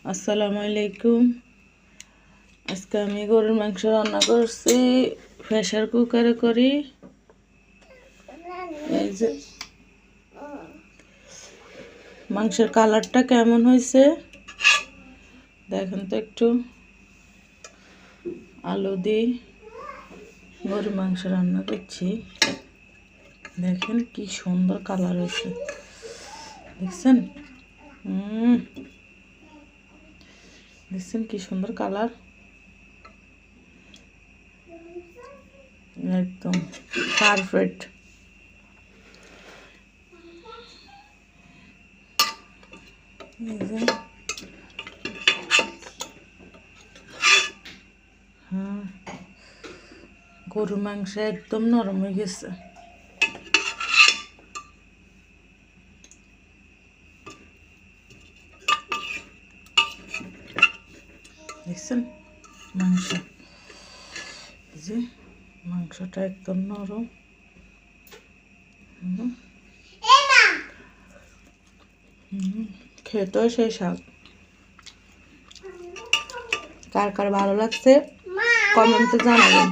আসসালামু আলাইকুম। আজকে আমি গরুর মাংস রান্না করছি, প্রেসার কুকারে করি। এই যে মাংসের কালারটা কেমন হয়েছে দেখেন তো একটু। আলু দিয়ে গরুর মাংস রান্না করছি, দেখেন কি সুন্দর কালার হয়েছে, দেখছেন? দেখছেন কি সুন্দর কালার, একদম পারফেক্ট। হ্যাঁ, গরুর মাংস একদম নরম হয়ে গেছে। দেখছেন মাংস, যে মাংসটা একদম নরম। খেতেও সেই স্বাদ। কার কার ভালো লাগছে কমেন্টে জানাবেন।